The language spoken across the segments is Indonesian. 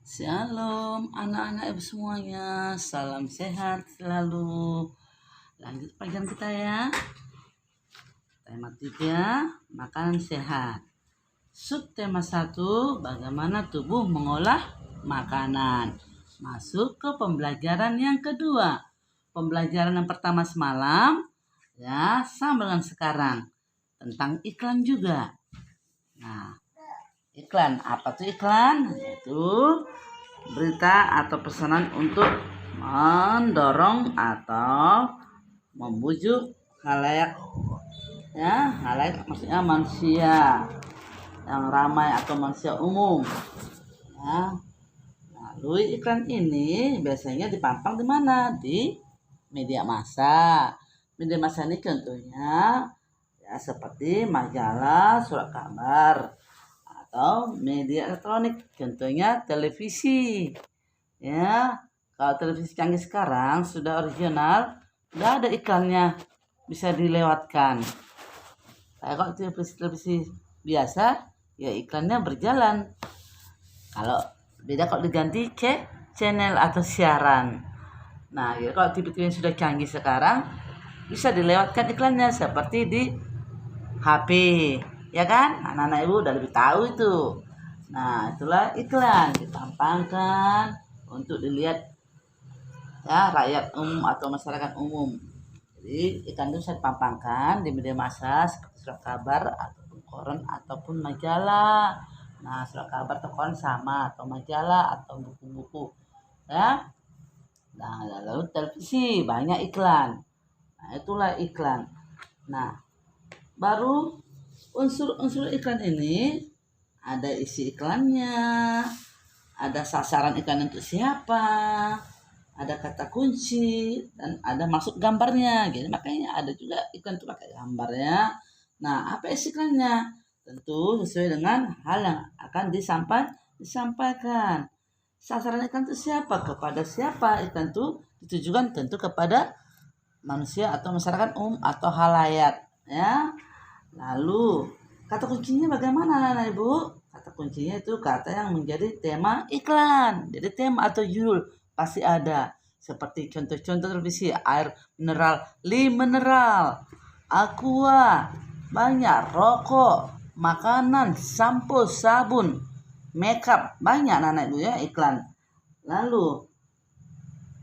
Shalom anak-anak ibu semuanya, salam sehat selalu. Lanjut pelajaran kita ya. Tema 3, makanan sehat. Subtema 1, bagaimana tubuh mengolah makanan. Masuk ke pembelajaran yang kedua. Pembelajaran yang pertama semalam ya, sama dengan sekarang, tentang iklan juga. Nah, iklan, apa tuh iklan? Itu berita atau pesanan untuk mendorong atau membujuk halayak, ya, halayak maksudnya manusia yang ramai atau manusia umum, ya. Lalu iklan ini biasanya dipampang di mana? Di media massa. Media massa ini contohnya ya seperti majalah, surat kabar, atau media elektronik, contohnya televisi. Ya, kalau televisi canggih sekarang sudah original, udah ada iklannya, bisa dilewatkan. Kayak kalau televisi biasa, ya iklannya berjalan. Kalau beda kalau diganti ke channel atau siaran. Nah, ya kalau TV-TV yang sudah canggih sekarang bisa dilewatkan iklannya seperti di HP, ya kan? Anak-anak ibu udah lebih tahu itu. Nah, itulah iklan ditampangkan untuk dilihat ya rakyat umum atau masyarakat umum. Jadi iklan itu bisa dipampangkan di media massa seperti surat kabar ataupun koran ataupun majalah. Nah, surat kabar atau koran sama, atau majalah atau buku-buku, ya. Nah, lalu televisi banyak iklan. Nah, itulah iklan. Nah, baru unsur-unsur iklan ini ada isi iklannya, ada sasaran iklan untuk siapa, ada kata kunci, dan ada masuk gambarnya. Jadi makanya ada juga iklan itu pakai gambarnya. Nah, apa isi iklannya? Tentu sesuai dengan hal yang akan disampaikan. Sasaran iklan itu siapa? Kepada siapa iklan itu ditujukan? Tentu kepada manusia atau masyarakat umum atau halayak, ya. Lalu kata kuncinya bagaimana anak ibu? Kata kuncinya itu kata yang menjadi tema iklan. Jadi tema atau judul pasti ada. Seperti contoh-contoh televisi, air mineral, mineral, aqua, banyak, rokok, makanan, sampo, sabun, makeup, banyak anak ibu ya iklan. Lalu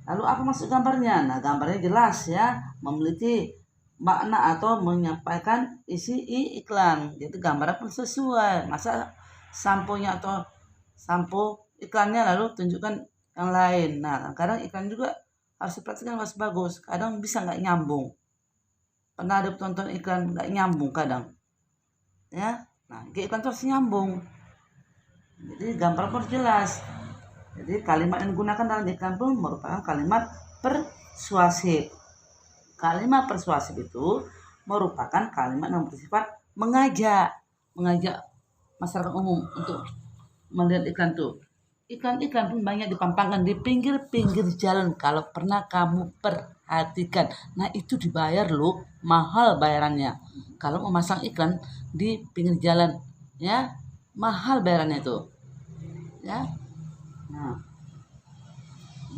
apa maksud gambarnya? Nah, gambarnya jelas ya, memiliki makna atau menyampaikan isi iklan. Jadi gambarnya pun sesuai. Masa samponya atau sampo iklannya lalu tunjukkan yang lain. Nah, kadang iklan juga harus diperhatikan, harus bagus. Kadang bisa nggak nyambung. Pernah ada tonton iklan nggak nyambung kadang, ya. Nah, iklan harus nyambung. Jadi gambar pun jelas. Jadi kalimat yang digunakan dalam iklan pun merupakan kalimat persuasif. Kalimat persuasif itu merupakan kalimat yang bersifat mengajak masyarakat umum untuk melihat iklan itu. Iklan-iklan pun banyak dipampangkan di pinggir-pinggir jalan, kalau pernah kamu perhatikan. Nah, itu dibayar loh, mahal bayarannya. Kalau memasang iklan di pinggir jalan, ya, mahal bayarannya itu. Ya. Nah,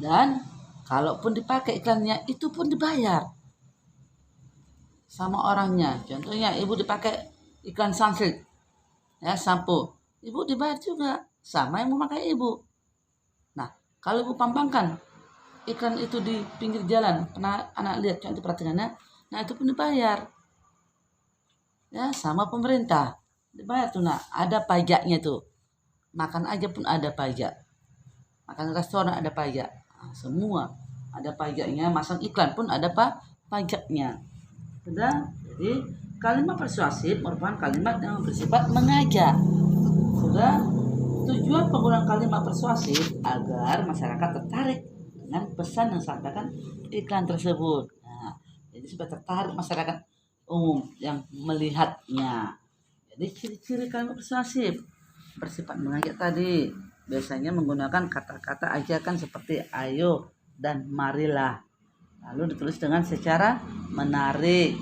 dan kalaupun dipakai iklannya itu pun dibayar sama orangnya. Contohnya ibu dipakai iklan sunsilk, ya, sampo, ibu dibayar juga sama yang memakai ibu. Nah, kalau ibu pampangkan iklan itu di pinggir jalan, pernah anak lihat, contoh perhatiannya, nah itu pun dibayar, ya, sama pemerintah dibayar tuh. Nah, ada pajaknya tuh, makan aja pun ada pajak, makan restoran ada pajak. Nah, semua ada pajaknya, masang iklan pun ada pajaknya. Sudah. Jadi kalimat persuasif merupakan kalimat yang bersifat mengajak. Sudah. Tujuan penggunaan kalimat persuasif agar masyarakat tertarik dengan pesan yang disampaikan iklan tersebut. Nah, jadi supaya tertarik masyarakat umum yang melihatnya. Jadi ciri-ciri kalimat persuasif bersifat mengajak tadi biasanya menggunakan kata-kata ajakan seperti ayo dan marilah. Lalu ditulis dengan secara menarik,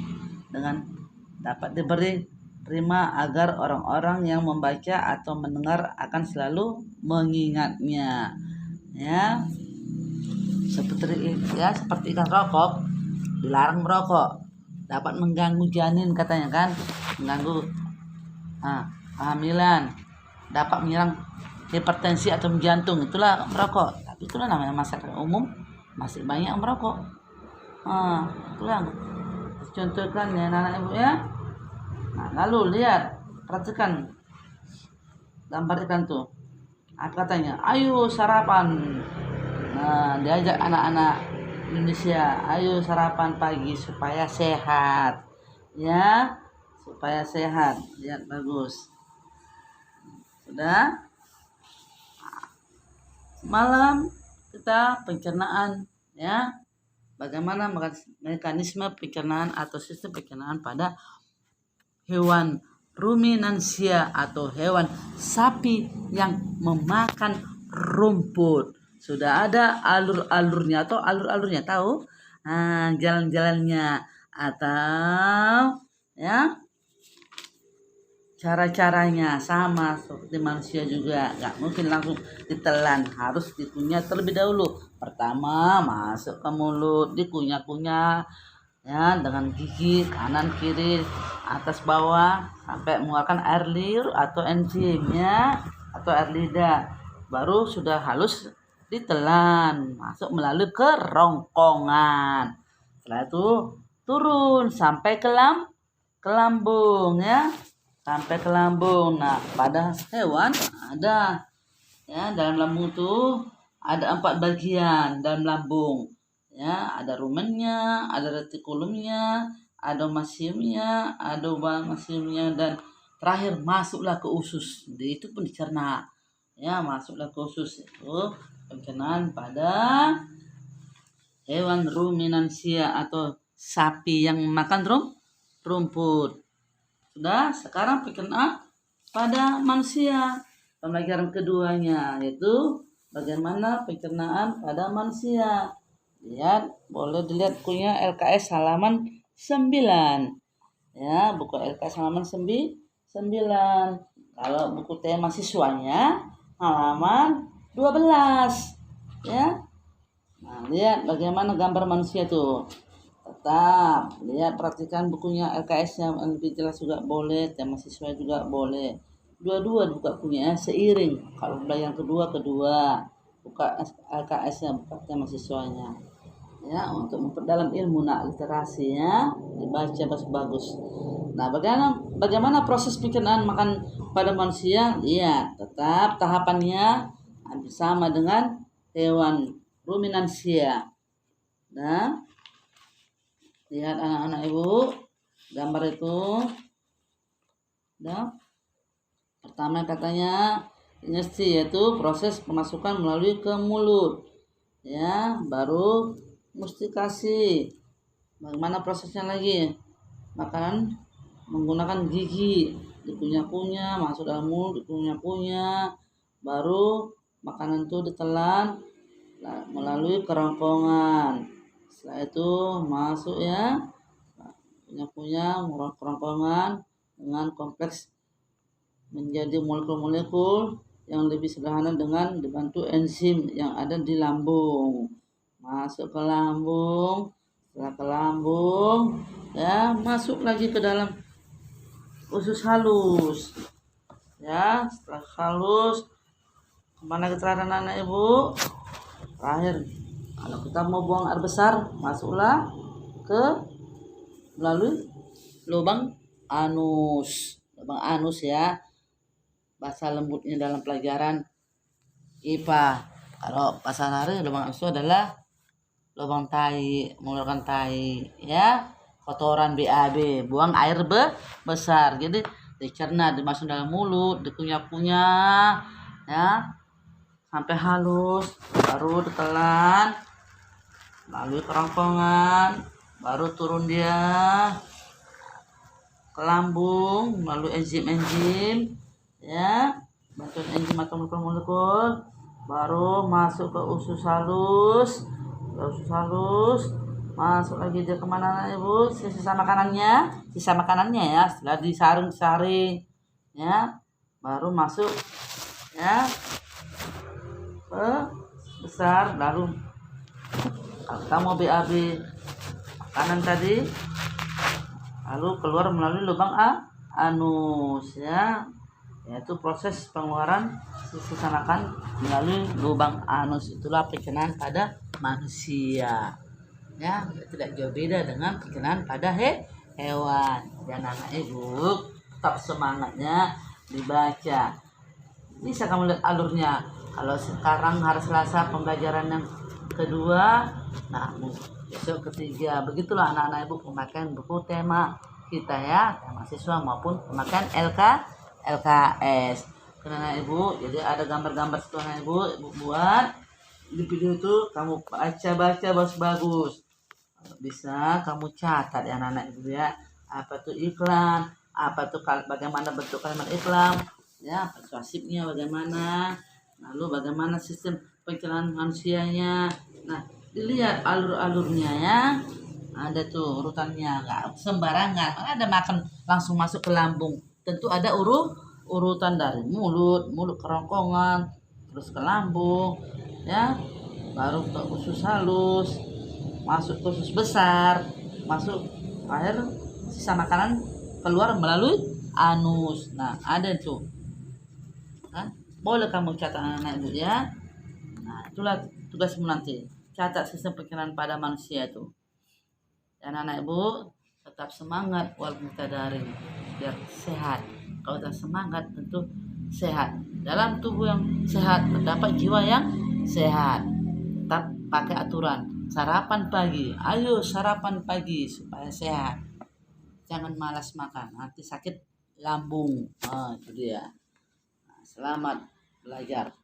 dengan dapat diberi terima agar orang-orang yang membaca atau mendengar akan selalu mengingatnya. Ya, seperti ikan rokok dilarang merokok, dapat mengganggu janin katanya kan, mengganggu kehamilan, dapat menyerang hipertensi atau jantung, itulah merokok. Tapi itulah namanya masyarakat umum masih banyak yang merokok. Itulah contohkan ya anak-anak ibu ya. Nah, lalu lihat, perhatikan gambar ikan tuh. Apa katanya? Ayo sarapan. Nah, diajak anak-anak Indonesia, ayo sarapan pagi supaya sehat. Ya, supaya sehat. Lihat bagus. Sudah? Malam kita pencernaan ya. Bagaimana mekanisme pencernaan atau sistem pencernaan pada hewan ruminansia atau hewan sapi yang memakan rumput. Sudah ada alur-alurnya atau alur-alurnya, tahu? Jalan-jalannya atau ya cara-caranya sama seperti manusia juga, nggak mungkin langsung ditelan, harus dikunyah terlebih dahulu. Pertama masuk ke mulut, dikunyah-kunyah ya dengan gigi kanan kiri atas bawah sampai mengeluarkan air liur atau enzimnya atau air lidah, baru sudah halus ditelan masuk melalui kerongkongan. Setelah itu turun sampai ke lambung ya, sampai ke lambung. Nah, pada hewan ada ya, dalam lambung itu ada 4 bagian dalam lambung ya, ada rumennya, ada retikulumnya, ada masiumnya, ada masiumnya, dan terakhir masuklah ke usus. Itu pun dicerna ya, masuklah ke usus. Itu pencernaan pada hewan ruminansia atau sapi yang makan rumput. Sudah, sekarang pencernaan pada manusia, pembelajaran keduanya, yaitu bagaimana pencernaan pada manusia. Lihat, boleh dilihat bukunya LKS halaman 9 ya, buku LKS halaman 9. Kalau buku tema siswanya halaman 12 ya. Nah, lihat bagaimana gambar manusia tuh. Tetap lihat, perhatikan bukunya LKS yang lebih jelas juga boleh, tema siswa juga boleh. Dua-dua buka punya seiring. Kalau belajar kedua buka LKS-nya, buka tema siswanya. Ya, untuk memperdalam ilmu literasinya dibaca bagus. Nah, bagaimana proses pencernaan makan pada manusia? Iya, tetap tahapannya hampir sama dengan hewan ruminansia. Nah, lihat anak-anak ibu gambar itu. Nah, pertama katanya ingesti, yaitu proses pemasukan melalui ke mulut ya, baru mustikasi. Bagaimana prosesnya lagi? Makanan menggunakan gigi, dikunyah-kunyah, masuk dalam mulut, dikunyah-kunyah, baru makanan itu ditelan melalui kerongkongan. Setelah itu masuk ya, kunyah-kunyah kerongkongan dengan kompleks menjadi molekul-molekul yang lebih sederhana dengan dibantu enzim yang ada di lambung. Masuk ke lambung, setelah ke lambung ya, masuk lagi ke dalam usus halus ya. Setelah halus, kemana terakhir anak ibu? Terakhir, kalau kita mau buang air besar, masuklah ke melalui lubang anus ya, bahasa lembutnya dalam pelajaran IPA. Kalau bahasa hari lubang anus adalah lubang tai, mengeluarkan tai ya, kotoran BAB, buang air besar. Jadi dicerna, dimasuk dalam mulut, dikunyah-kunyah ya sampai halus, baru ditelan melalui kerongkongan, baru turun dia ke lambung melalui enzim ya, bantuan enzim atau molekul, baru masuk ke usus halus, Masuk lagi dia kemana anak ibu? Sisa makanannya ya. Setelah disaring ya, baru masuk ya ke besar. Lalu kalau kamu BAB makanan tadi, lalu keluar melalui lubang anus ya, yaitu proses pengeluaran sisa makan melalui lubang anus. Itulah perkenan pada manusia ya, tidak jauh beda dengan perkenan pada hewan. Dan anak ibu tetap semangatnya dibaca. Bisa kamu lihat alurnya. Kalau sekarang hari Selasa pembelajaran yang kedua, nah besok ketiga. Begitulah anak-anak ibu pemakaian buku tema kita ya, tema siswa maupun pemakaian LKS. Karena anak ibu, jadi ada gambar-gambar situ anak ibu buat di video itu kamu baca bagus-bagus. Bisa kamu catat ya anak-anak ibu ya, apa itu iklan, apa itu bagaimana bentuk kalimat iklan ya, persuasifnya bagaimana, lalu bagaimana sistem pencernaan manusianya. Nah, dilihat alur-alurnya ya, ada tuh urutannya, nggak sembarangan. Ada makan langsung masuk ke lambung, tentu ada urutan dari mulut kerongkongan, terus ke lambung ya, baru ke usus halus, masuk ke usus besar, masuk akhir sisa makanan keluar melalui anus. Nah, ada tuh kan, boleh kamu catat anak ibu ya. Nah, itulah tugasmu nanti, catat sistem pikiran pada manusia itu. Dan anak ibu tetap semangat walaupun kita daring, biar sehat. Kalau kita semangat tentu sehat. Dalam tubuh yang sehat terdapat jiwa yang sehat. Tetap pakai aturan sarapan pagi. Ayo sarapan pagi supaya sehat. Jangan malas makan, nanti sakit lambung. Itu dia. Selamat belajar.